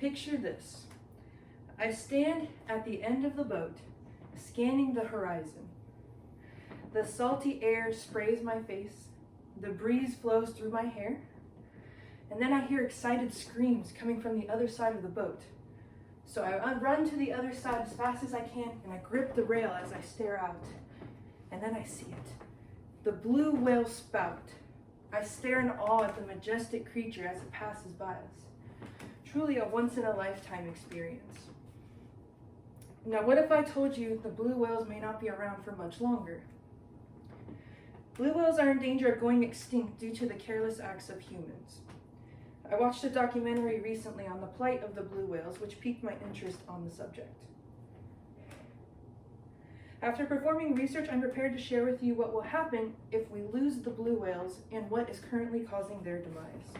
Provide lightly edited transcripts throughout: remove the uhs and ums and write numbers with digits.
Picture this. I stand at the end of the boat, scanning the horizon. The salty air sprays my face, the breeze flows through my hair, and then I hear excited screams coming from the other side of the boat. So I run to the other side as fast as I can, and I grip the rail as I stare out. And then I see it. The blue whale spout. I stare in awe at the majestic creature as it passes by us. Truly a once-in-a-lifetime experience. Now, what if I told you the blue whales may not be around for much longer? Blue whales are in danger of going extinct due to the careless acts of humans. I watched a documentary recently on the plight of the blue whales, which piqued my interest on the subject. After performing research, I'm prepared to share with you what will happen if we lose the blue whales and what is currently causing their demise.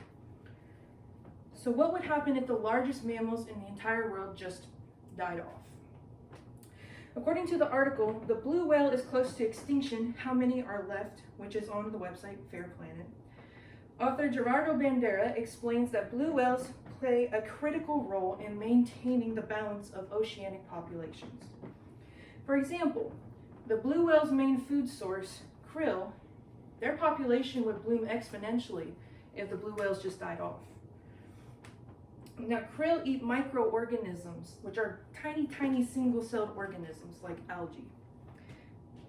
So what would happen if the largest mammals in the entire world just died off? According to the article, the blue whale is close to extinction. How many are left? Which is on the website Fair Planet. Author Gerardo Bandera explains that blue whales play a critical role in maintaining the balance of oceanic populations. For example, the blue whale's main food source, krill, their population would bloom exponentially if the blue whales just died off. Now, krill eat microorganisms, which are tiny single-celled organisms like algae.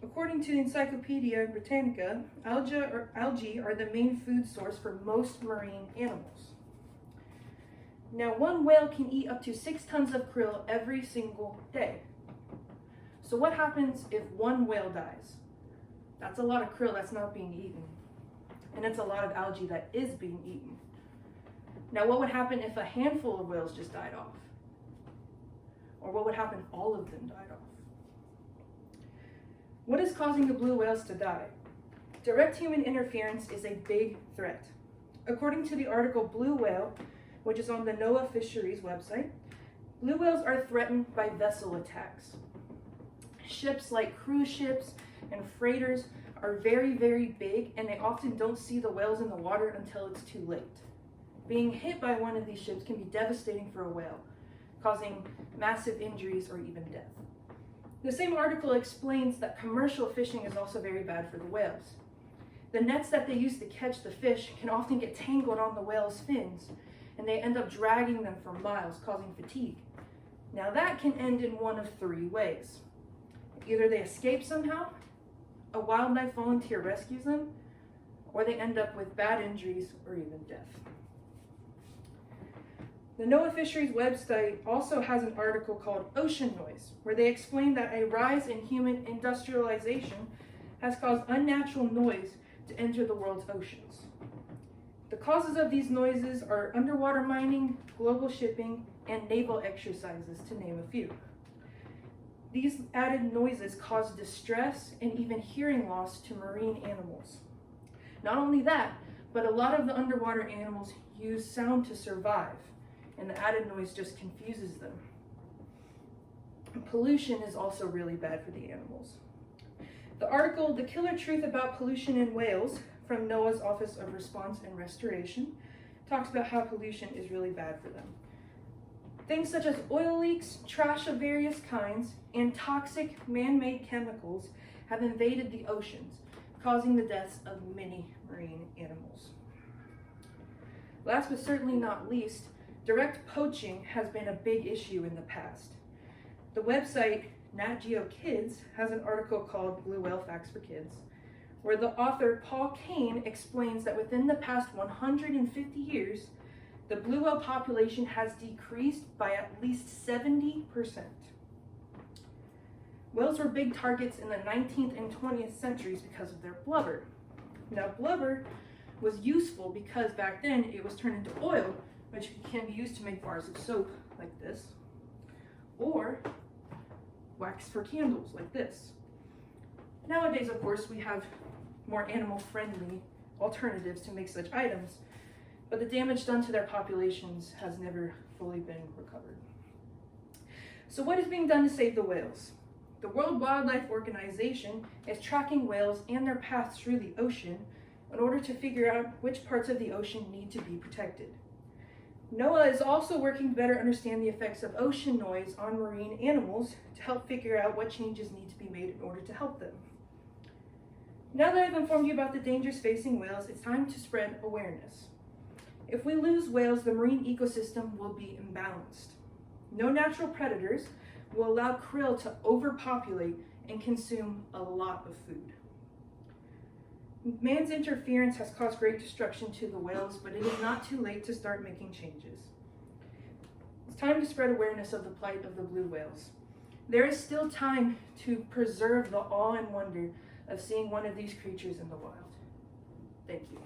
According to the Encyclopedia Britannica, algae are the main food source for most marine animals. Now, one whale can eat up to 6 tons of krill every single day. So what happens if one whale dies? That's a lot of krill that's not being eaten. And it's a lot of algae that is being eaten. Now, what would happen if a handful of whales just died off? Or what would happen if all of them died off? What is causing the blue whales to die? Direct human interference is a big threat. According to the article Blue Whale, which is on the NOAA Fisheries website, blue whales are threatened by vessel attacks. Ships like cruise ships and freighters are very big, and they often don't see the whales in the water until it's too late. Being hit by one of these ships can be devastating for a whale, causing massive injuries or even death. The same article explains that commercial fishing is also very bad for the whales. The nets that they use to catch the fish can often get tangled on the whale's fins, and they end up dragging them for miles, causing fatigue. Now that can end in one of 3 ways. Either they escape somehow, a wildlife volunteer rescues them, or they end up with bad injuries or even death. The NOAA Fisheries website also has an article called Ocean Noise, where they explain that a rise in human industrialization has caused unnatural noise to enter the world's oceans. The causes of these noises are underwater mining, global shipping, and naval exercises, to name a few. These added noises cause distress and even hearing loss to marine animals. Not only that, but a lot of the underwater animals use sound to survive, and the added noise just confuses them. Pollution is also really bad for the animals. The article, The Killer Truth About Pollution in Whales, from NOAA's Office of Response and Restoration, talks about how pollution is really bad for them. Things such as oil leaks, trash of various kinds, and toxic man-made chemicals have invaded the oceans, causing the deaths of many marine animals. Last but certainly not least, direct poaching has been a big issue in the past. The website Nat Geo Kids has an article called Blue Whale Facts for Kids, where the author Paul Kane explains that within the past 150 years, the blue whale population has decreased by at least 70%. Whales were big targets in the 19th and 20th centuries because of their blubber. Now, blubber was useful because back then it was turned into oil, which can be used to make bars of soap like this, or wax for candles like this. Nowadays, of course, we have more animal-friendly alternatives to make such items, but the damage done to their populations has never fully been recovered. So what is being done to save the whales? The World Wildlife Organization is tracking whales and their paths through the ocean in order to figure out which parts of the ocean need to be protected. NOAA is also working to better understand the effects of ocean noise on marine animals to help figure out what changes need to be made in order to help them. Now that I've informed you about the dangers facing whales, it's time to spread awareness. If we lose whales, the marine ecosystem will be imbalanced. No natural predators will allow krill to overpopulate and consume a lot of food. Man's interference has caused great destruction to the whales, but it is not too late to start making changes. It's time to spread awareness of the plight of the blue whales. There is still time to preserve the awe and wonder of seeing one of these creatures in the wild. Thank you.